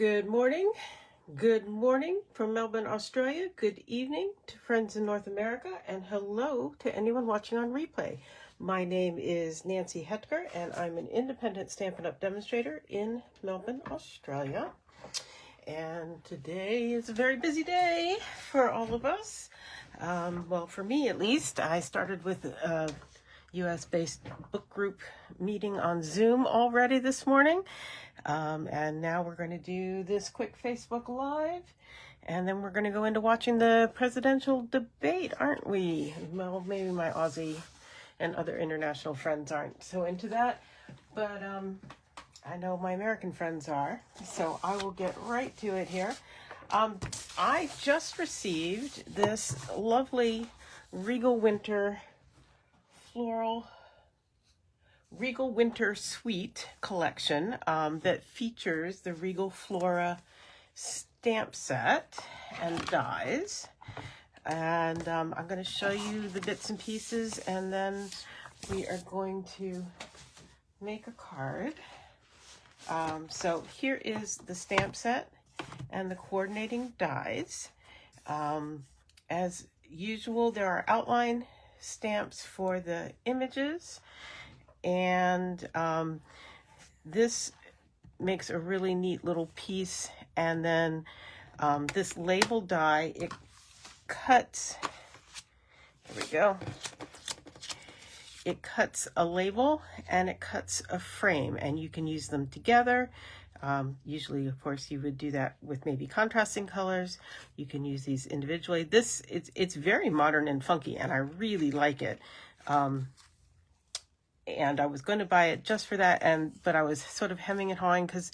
Good morning from Melbourne, Australia. Good evening to friends in North America, and hello to anyone watching on replay. My name is Nancy Hetker, and I'm an independent Stampin' Up! Demonstrator in Melbourne, Australia. And today is a very busy day for all of us. Well, for me at least. I started with a US-based book group meeting on Zoom already this morning. And now we're going to do this quick Facebook Live, and then we're going to go into watching the presidential debate, aren't we? Well, maybe my Aussie and other international friends aren't so into that, but I know my American friends are, so I will get right to it here. I just received this lovely Regal Winter Suite collection that features the Regal Flora stamp set and dies. And I'm going to show you the bits and pieces, and then we are going to make a card. So here is the stamp set and the coordinating dies. As usual, there are outline stamps for the images. And this makes a really neat little piece. And then this label die, it cuts, there we go, it cuts a label and it cuts a frame, and you can use them together. Usually, of course, you would do that with maybe contrasting colors. You can use these individually. It's very modern and funky, and I really like it. And I was going to buy it just for that, but I was sort of hemming and hawing because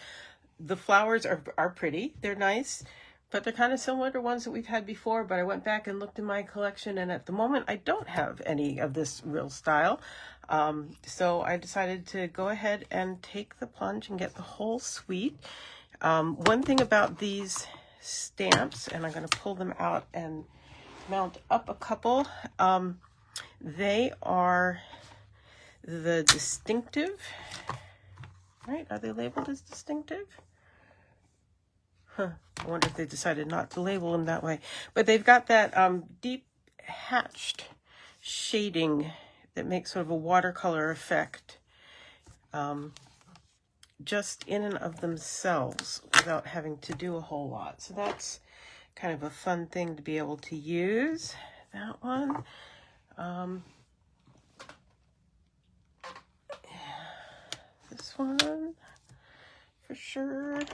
the flowers are pretty. They're nice, but they're kind of similar to ones that we've had before. But I went back and looked in my collection, and at the moment I don't have any of this real style. So I decided to go ahead and take the plunge and get the whole suite. One thing about these stamps, and I'm going to pull them out and mount up a couple, they are the distinctive, right? Are they labeled as distinctive? I wonder if they decided not to label them that way. But they've got that deep hatched shading that makes sort of a watercolor effect just in and of themselves without having to do a whole lot. So that's kind of a fun thing to be able to use. That one. This one, for sure. And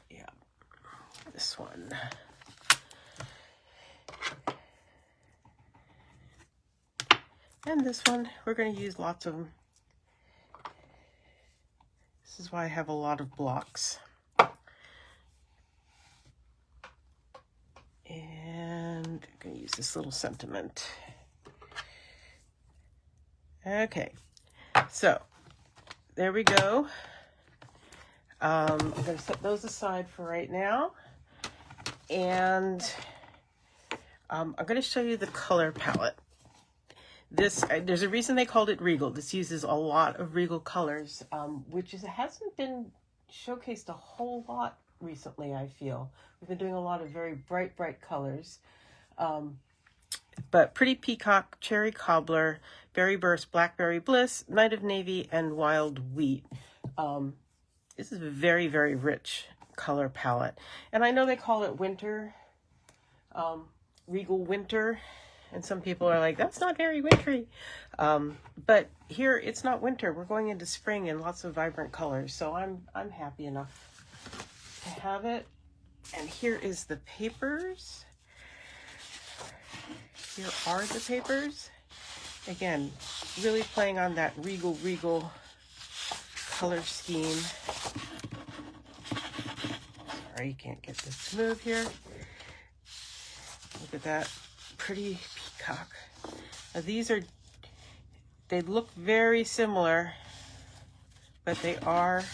yeah, this one. And this one, we're going to use lots of them. This is why I have a lot of blocks. And I'm going to use this little sentiment. Okay, so there we go. I'm going to set those aside for right now. And I'm going to show you the color palette. There's a reason they called it Regal. This uses a lot of Regal colors, which hasn't been showcased a whole lot recently, I feel. We've been doing a lot of very bright colors. But Pretty Peacock, Cherry Cobbler, Berry Burst, Blackberry Bliss, Night of Navy, and Wild Wheat. This is a very rich color palette. And I know they call it winter, Regal Winter. And some people are like, that's not very wintry. But here it's not winter. We're going into spring and lots of vibrant colors. So I'm happy enough to have it. And here is the papers. Here are the papers. Again, really playing on that Regal color scheme. Sorry, you can't get this to move here. Look at that pretty peacock. Now they look very similar, but they are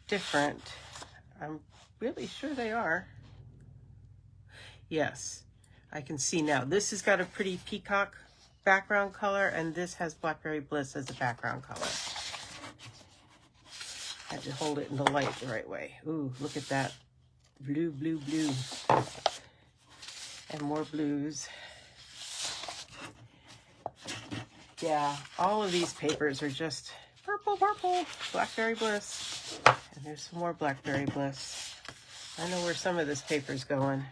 different. I'm really sure they are. Yes. I can see now. This has got a pretty peacock background color, and this has Blackberry Bliss as a background color. I had to hold it in the light the right way. Ooh, look at that. Blue, blue, blue. And more blues. Yeah, all of these papers are just purple, purple. Blackberry Bliss. And there's some more Blackberry Bliss. I know where some of this paper's going.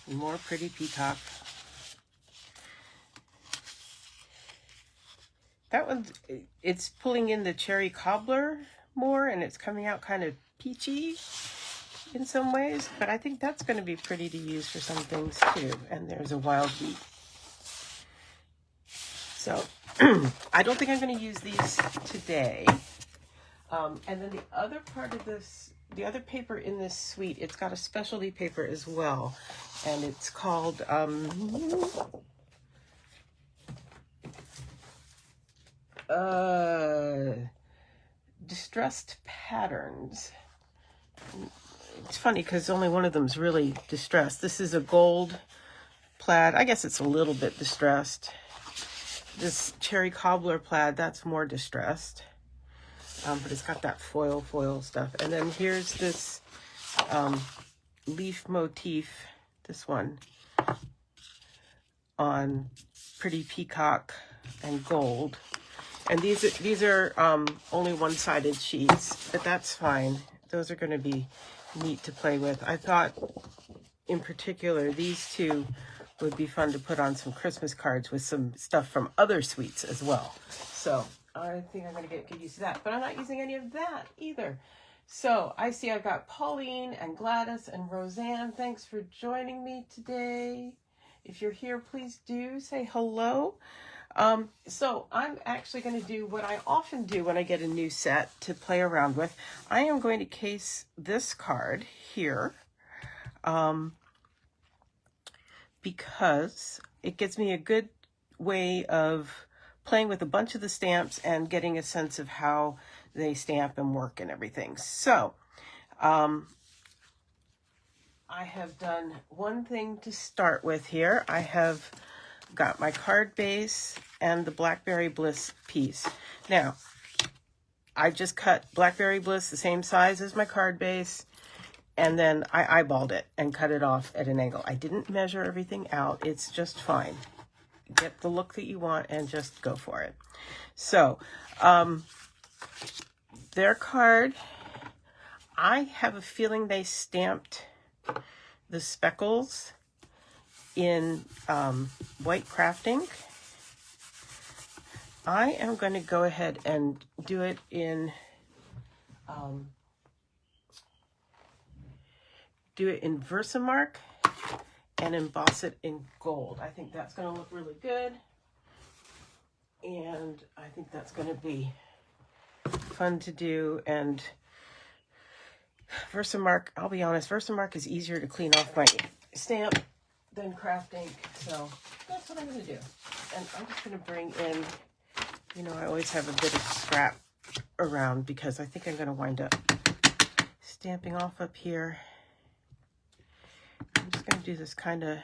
And more pretty peacock. That one, it's pulling in the cherry cobbler more, and it's coming out kind of peachy in some ways, but I think that's going to be pretty to use for some things too. And there's a wild beet. So I don't think I'm going to use these today. And then the other part of this, the other paper in this suite, it's got a specialty paper as well, and it's called Distressed Patterns. It's funny because only one of them is really distressed. This is a gold plaid. I guess it's a little bit distressed. This cherry cobbler plaid, that's more distressed. But it's got that foil stuff. And then here's this leaf motif, this one, on pretty peacock and gold. And these are only one-sided sheets, but that's fine. Those are going to be neat to play with. I thought, in particular, these two would be fun to put on some Christmas cards with some stuff from other suites as well. So I think I'm going to get good use of that. But I'm not using any of that either. So I see I've got Pauline and Gladys and Roseanne. Thanks for joining me today. If you're here, please do say hello. So I'm actually going to do what I often do when I get a new set to play around with. I am going to case this card here because it gives me a good way of playing with a bunch of the stamps and getting a sense of how they stamp and work and everything. So I have done one thing to start with here. I have got my card base and the Blackberry Bliss piece. Now, I just cut Blackberry Bliss the same size as my card base, and then I eyeballed it and cut it off at an angle. I didn't measure everything out. It's just fine. Get the look that you want and just go for it. So, their card, I have a feeling they stamped the speckles in white craft ink. I am going to go ahead and do it in Versamark and emboss it in gold. I think that's going to look really good, and I think that's going to be fun to do. And Versamark, I'll be honest, Versamark is easier to clean off my stamp than craft ink, so that's what I'm going to do. And I'm just going to bring in, you know, I always have a bit of scrap around because I think I'm going to wind up stamping off up here. I'm just going to do this kind of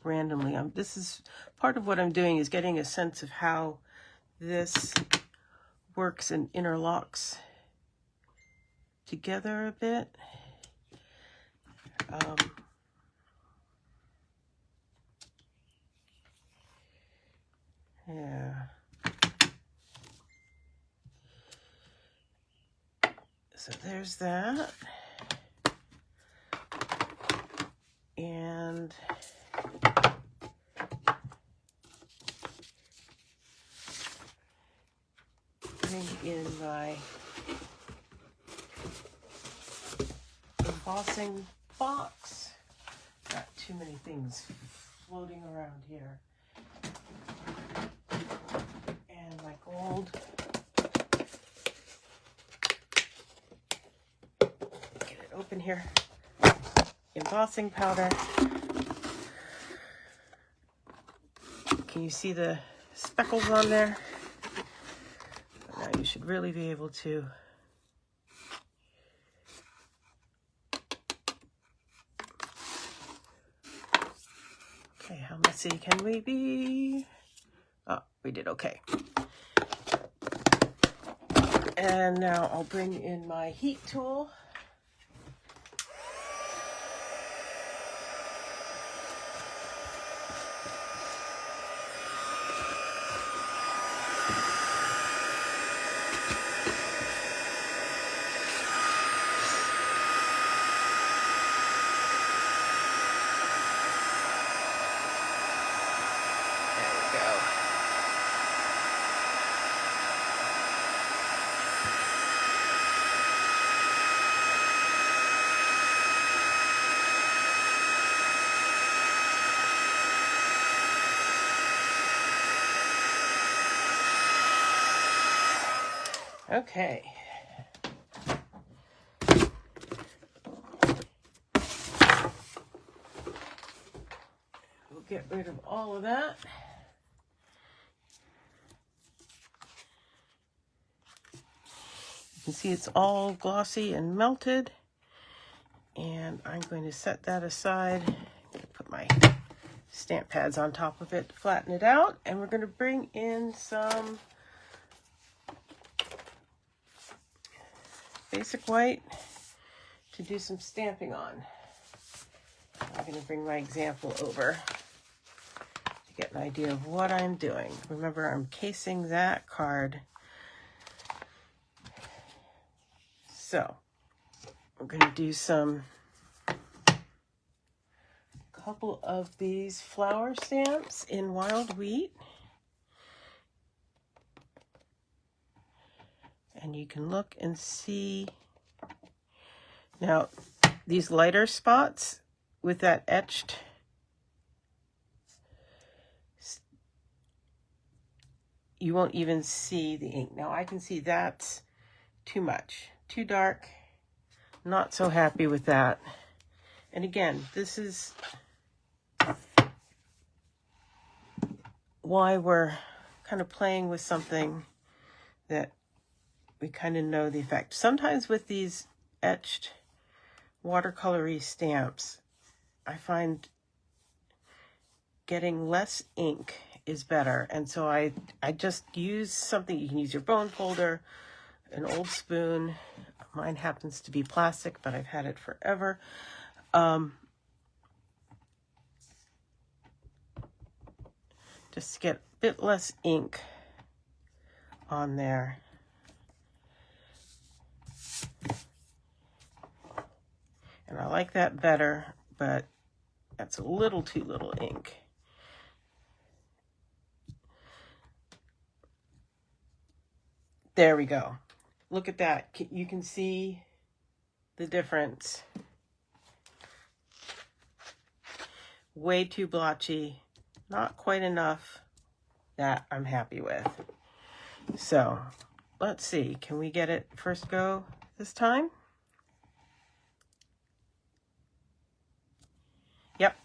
randomly. This is part of what I'm doing, is getting a sense of how this works and interlocks together a bit. Yeah. So there's that. And bring in my embossing box. Got too many things floating around here. And my gold. Get it open here. Embossing powder. Can you see the speckles on there? Now you should really be able to Let's see, can we be... Oh, we did okay. And now I'll bring in my heat tool. Okay. We'll get rid of all of that. You can see it's all glossy and melted. And I'm going to set that aside. I'm going to put my stamp pads on top of it to flatten it out. And we're going to bring in some basic white to do some stamping on. I'm going to bring my example over to get an idea of what I'm doing. Remember, I'm casing that card. So I'm going to do couple of these flower stamps in wild wheat. And you can look and see. Now, these lighter spots with that etched you won't even see the ink. Now I can see that's too much, too dark. Not so happy with that. And again, this is why we're kind of playing with something that we kind of know the effect. Sometimes with these etched watercolory stamps, I find getting less ink is better. And so I just use something. You can use your bone folder, an old spoon. Mine happens to be plastic, but I've had it forever. Just to get a bit less ink on there. And I like that better, but that's a little too little ink. There we go. Look at that. You can see the difference. Way too blotchy. Not quite enough that I'm happy with. So let's see. Can we get it first go this time? Yep.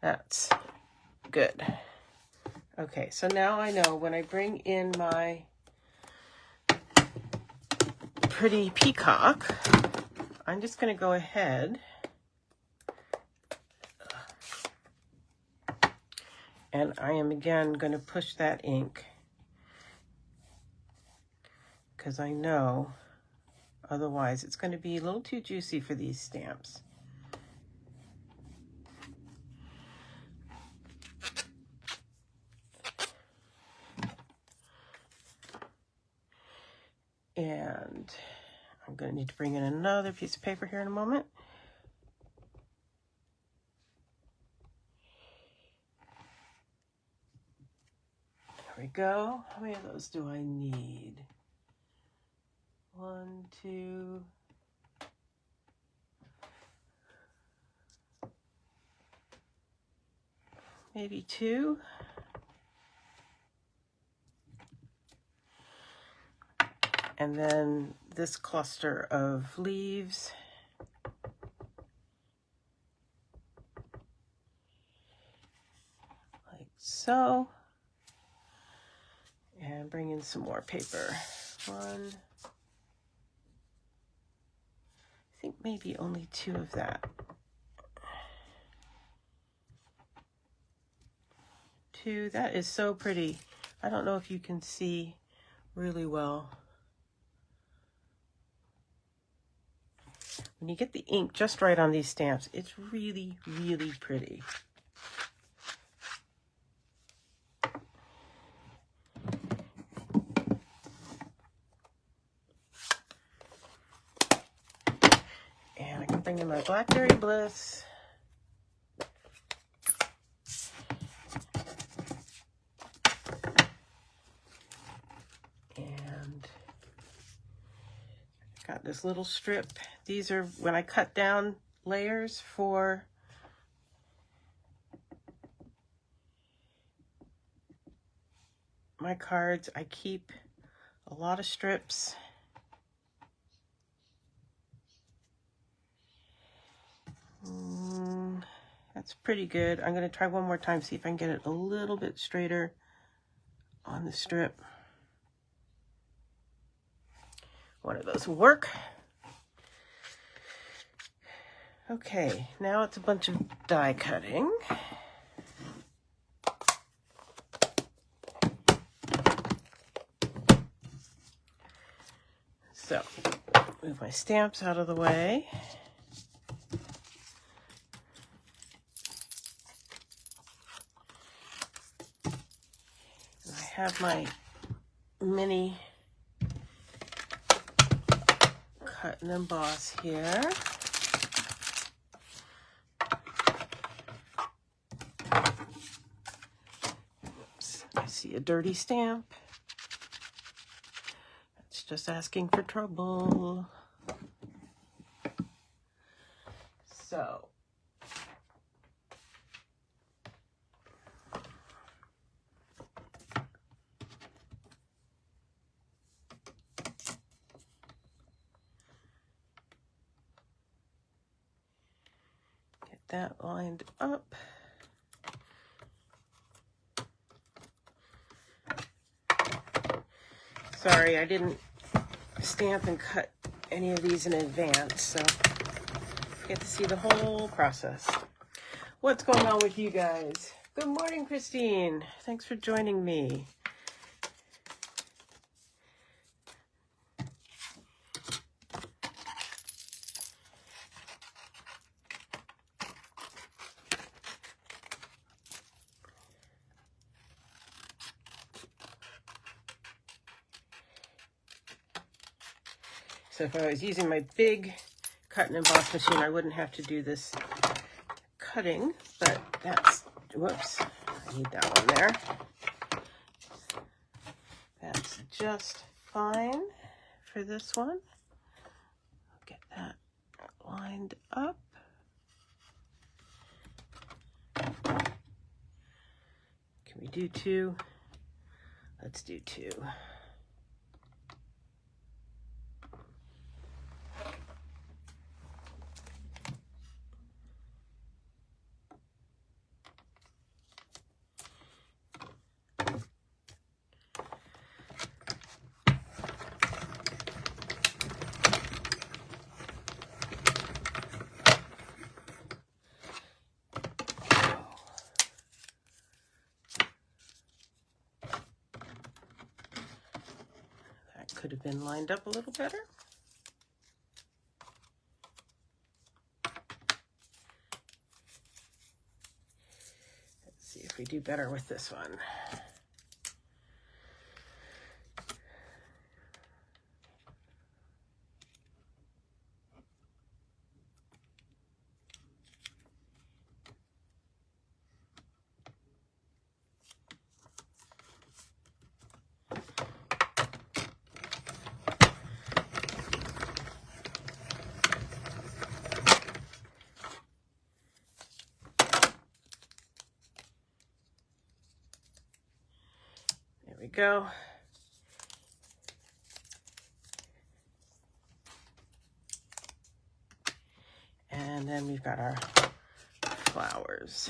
That's good. Okay, so now I know when I bring in my pretty peacock, I'm just going to go ahead and I am again going to push that ink because I know otherwise it's going to be a little too juicy for these stamps. And I'm going to need to bring in another piece of paper here in a moment. There we go. How many of those do I need? 1, 2, maybe 2. And then this cluster of leaves. Like so. And bring in some more paper. 1. I think maybe only 2 of that. 2, that is so pretty. I don't know if you can see really well. When you get the ink just right on these stamps, it's really, really pretty. And I can bring in my Blackberry Bliss. And got this little strip. These are when I cut down layers for my cards. I keep a lot of strips. That's pretty good. I'm going to try one more time, see if I can get it a little bit straighter on the strip. One of those will work. Okay, now it's a bunch of die cutting. So, move my stamps out of the way. I have my mini cut and emboss here. Oops, I see a dirty stamp. That's just asking for trouble. So, get that lined up. Sorry, I didn't stamp and cut any of these in advance, so you get to see the whole process. What's going on with you guys? Good morning, Christine. Thanks for joining me. So if I was using my big cut and emboss machine, I wouldn't have to do this cutting, but that's, whoops, I need that one there. That's just fine for this one. Get that lined up. Can we do 2? Let's do 2. Could have been lined up a little better. Let's see if we do better with this one. Go. And then we've got our flowers.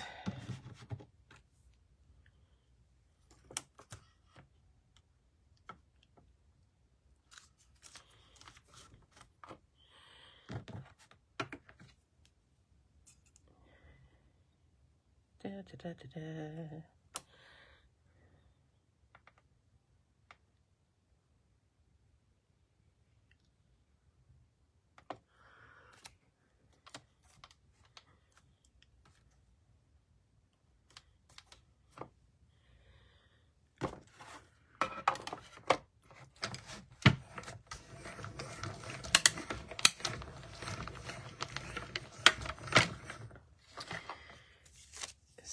Da, da, da, da, da.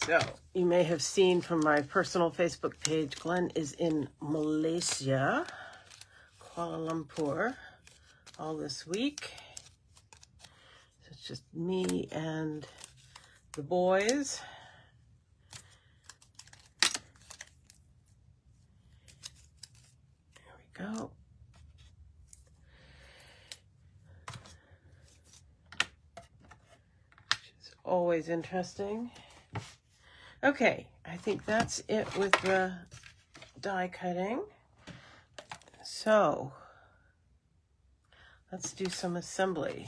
So, you may have seen from my personal Facebook page, Glenn is in Malaysia, Kuala Lumpur, all this week. So it's just me and the boys. There we go. Which is always interesting. Okay, I think that's it with the die cutting. So, let's do some assembly.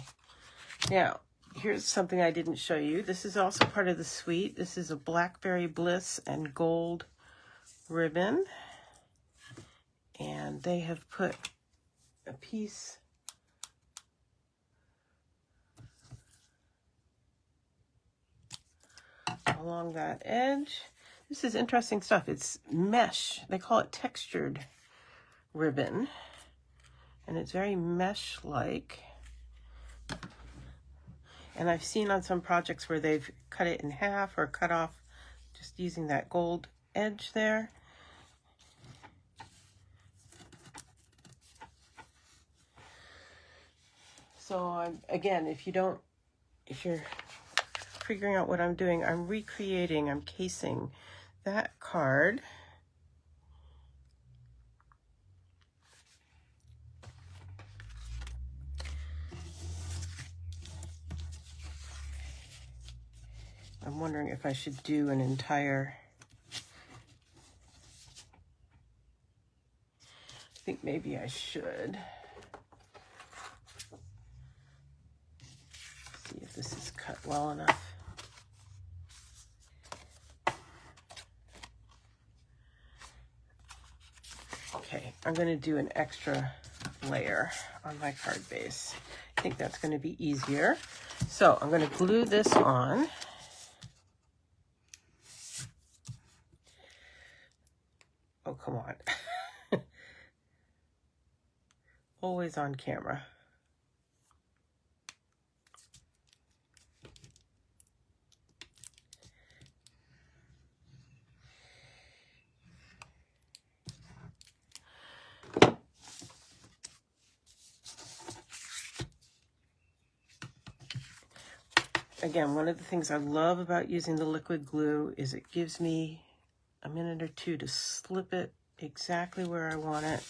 Now, here's something I didn't show you. This is also part of the suite. This is a Blackberry Bliss and gold ribbon. And they have put a piece along that edge. This is interesting stuff. It's mesh. They call it textured ribbon. And it's very mesh-like. And I've seen on some projects where they've cut it in half or cut off just using that gold edge there. So again, if you're figuring out what I'm doing, I'm recreating, I'm casing that card. I'm wondering if I should do an entire, I think maybe I should. See if this is cut well enough. Okay, I'm going to do an extra layer on my card base. I think that's going to be easier. So I'm going to glue this on. Oh, come on. Always on camera. Again, one of the things I love about using the liquid glue is it gives me a minute or two to slip it exactly where I want it.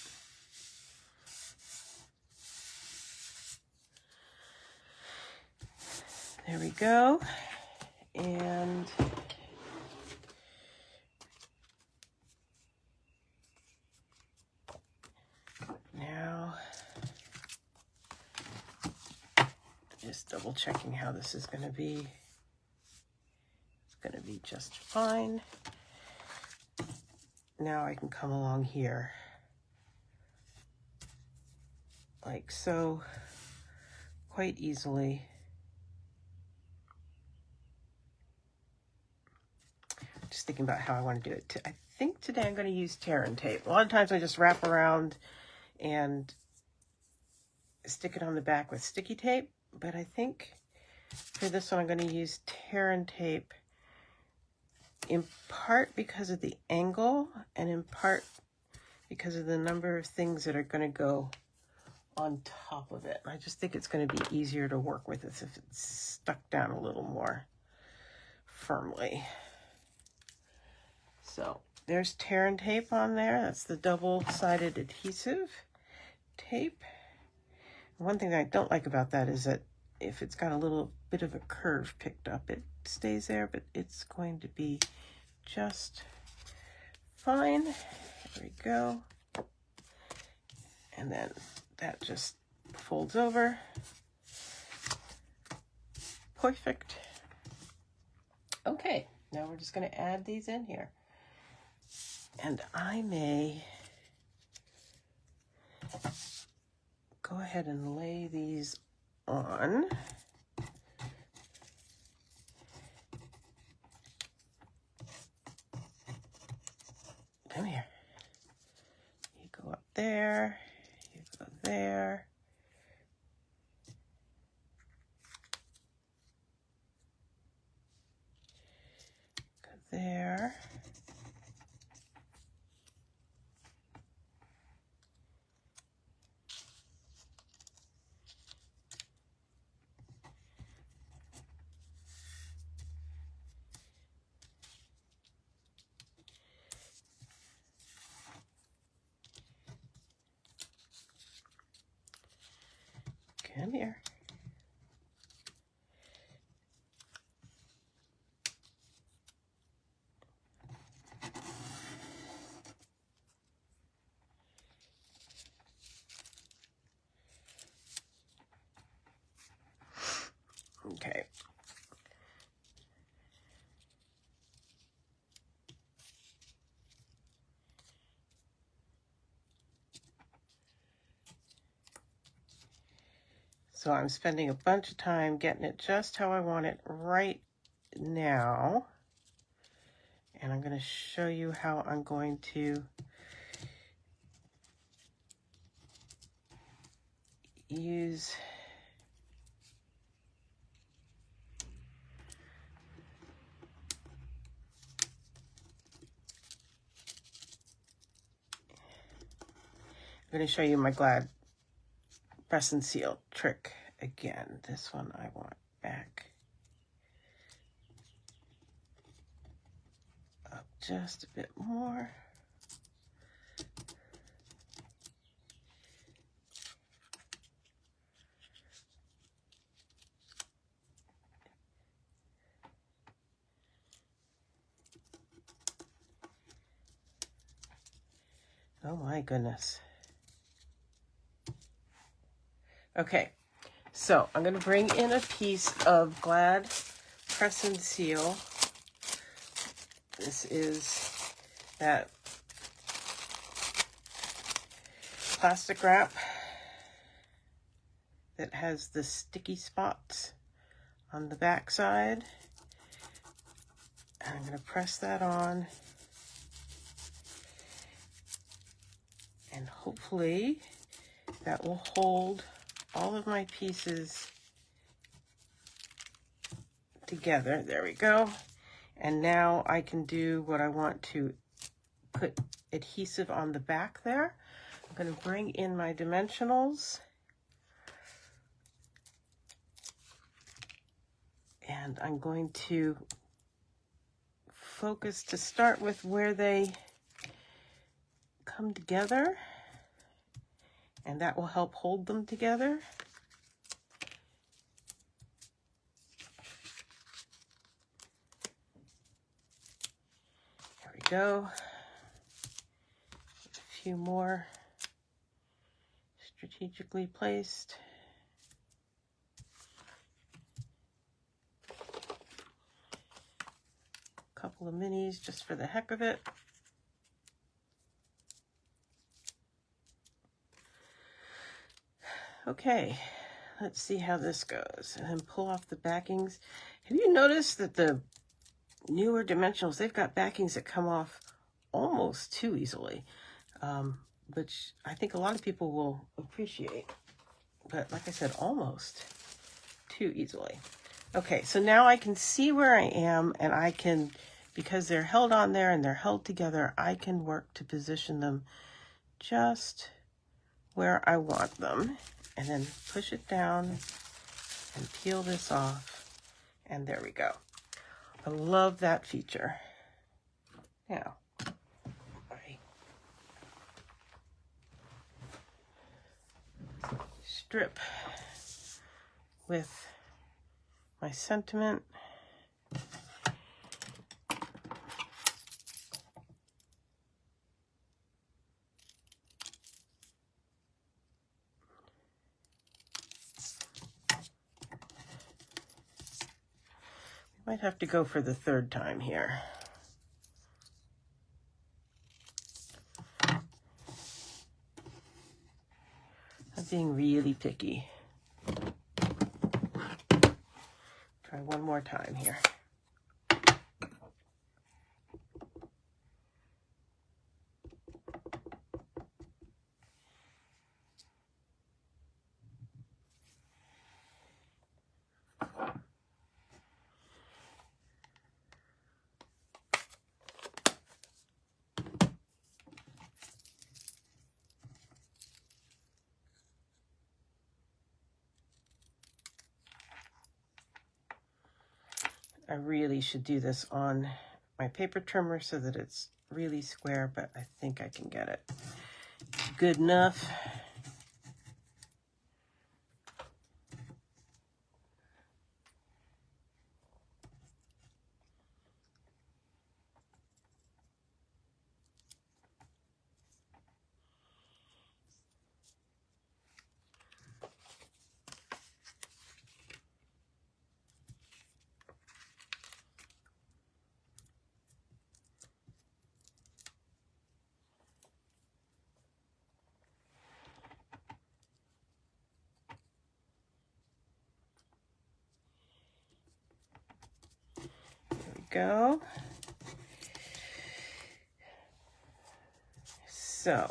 There we go. And now just double checking how this is going to be. It's going to be just fine. Now I can come along here like so, quite easily. Just thinking about how I want to do it. I think today I'm going to use tear and tape. A lot of times I just wrap around and stick it on the back with sticky tape, but I think for this one I'm going to use tear and tape, in part because of the angle and in part because of the number of things that are going to go on top of it. I just think it's going to be easier to work with this if it's stuck down a little more firmly. So there's tear and tape on there. That's the double-sided adhesive tape. One thing that I don't like about that is that if it's got a little bit of a curve picked up, it stays there, but it's going to be just fine. There we go. And then that just folds over. Perfect. Okay, Now we're just going to add these in here. And I may go ahead and lay these on. Come here. You go up there. You go there. Go there. Come here. Okay. So I'm spending a bunch of time getting it just how I want it right now. And I'm going to show you how I'm going to use I'm going to show you my glad press and seal trick again. This one I want back up just a bit more. Oh my goodness. Okay, so I'm going to bring in a piece of glad press and seal. This is that plastic wrap that has the sticky spots on the back side. I'm going to press that on, and hopefully that will hold all of my pieces together. There we go. And now I can do what I want to put adhesive on the back there. I'm going to bring in my dimensionals. And I'm going to focus to start with where they come together. And that will help hold them together. There we go. A few more strategically placed. A couple of minis just for the heck of it. Okay, let's see how this goes. And then pull off the backings. Have you noticed that the newer dimensionals, they've got backings that come off almost too easily, which I think a lot of people will appreciate. But like I said, almost too easily. Okay, so now I can see where I am, and I can, because they're held on there and they're held together, I can work to position them just where I want them. And then push it down and peel this off. And there we go. I love that feature. Now, I strip with my sentiment. Might have to go for the third time here. I'm being really picky. Try one more time here. I really should do this on my paper trimmer so that it's really square, but I think I can get it good enough. Go. So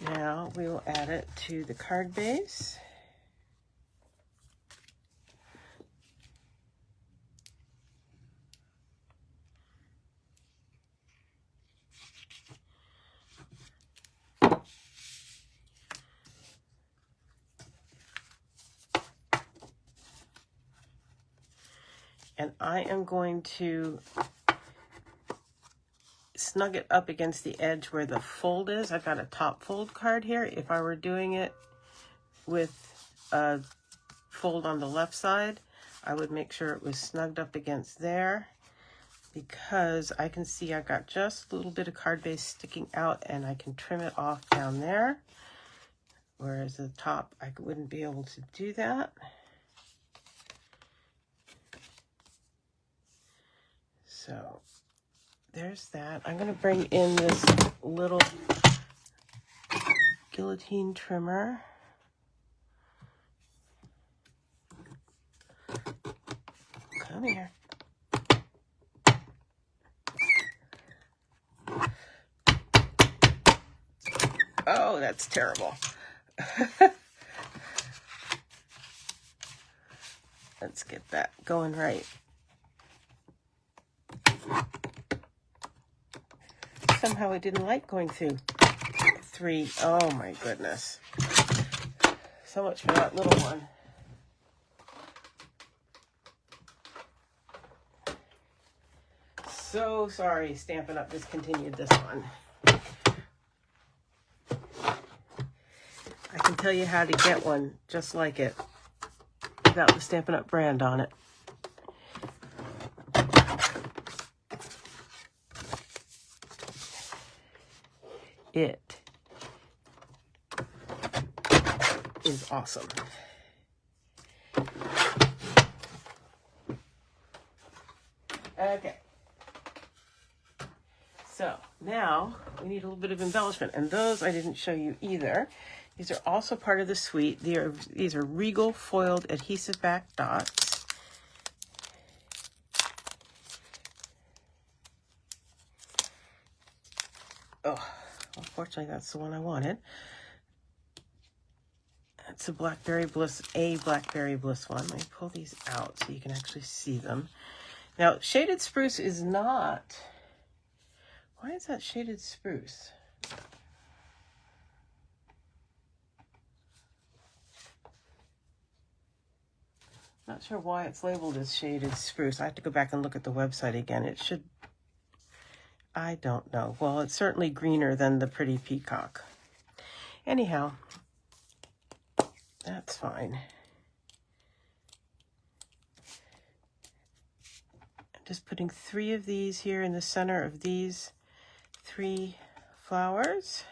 now we will add it to the card base. And I am going to snug it up against the edge where the fold is. I've got a top fold card here. If I were doing it with a fold on the left side, I would make sure it was snugged up against there, because I can see I've got just a little bit of card base sticking out, and I can trim it off down there. Whereas the top, I wouldn't be able to do that. So there's that. I'm going to bring in this little guillotine trimmer. Come here. Oh, that's terrible. Let's get that going right. Somehow I didn't like going through 3. Oh my goodness. So much for that little one. So sorry, Stampin' Up! Discontinued this one. I can tell you how to get one just like it without the Stampin' Up! Brand on it. It is awesome. Okay. So now we need a little bit of embellishment, and those I didn't show you either. These are also part of the suite. These are Regal foiled adhesive back dots. Oh, unfortunately, that's the one I wanted. It's a Blackberry Bliss one. Let me pull these out so you can actually see them. Now, shaded spruce is not... Why is that shaded spruce? Not sure why it's labeled as shaded spruce. I have to go back and look at the website again. It should... I don't know. Well, it's certainly greener than the Pretty Peacock. Anyhow, that's fine. I'm just putting 3 of these here in the center of these 3 flowers.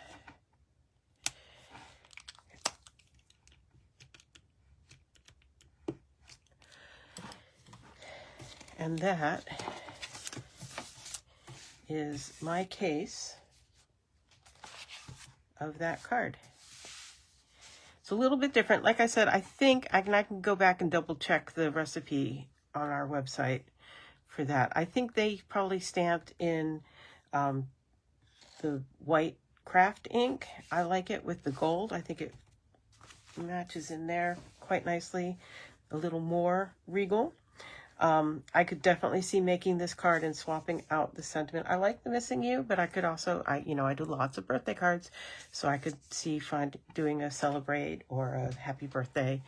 And that is my case of that card. It's a little bit different. Like I said, I think I can go back and double check the recipe on our website for that. I think they probably stamped in the white craft ink. I like it with the gold. I think it matches in there quite nicely. A little more Regal. I could definitely see making this card and swapping out the sentiment. I like the missing you, but I could also, I do lots of birthday cards, so I could see doing a celebrate or a happy birthday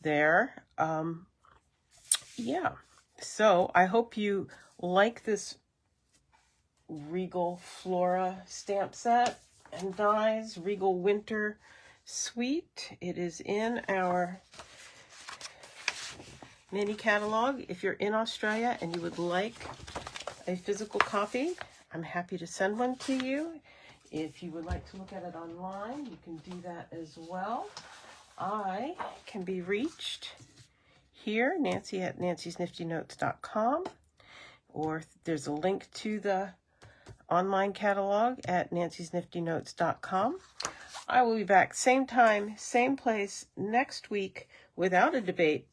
there. Yeah, so I hope you like this Regal Flora stamp set and dies, Regal Winter Suite. It is in our mini catalog. If you're in Australia and you would like a physical copy, I'm happy to send one to you. If you would like to look at it online, you can do that as well. I can be reached here, Nancy at nancysniftynotes.com, or there's a link to the online catalog at nancysniftynotes.com. I will be back same time, same place next week without a debate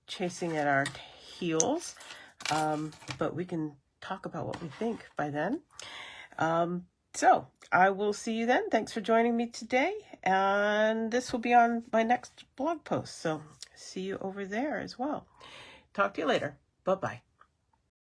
chasing at our heels, but we can talk about what we think by then. So I will see you then. Thanks for joining me today, and this will be on my next blog post, so see you over there as well. Talk to you later. Bye-bye.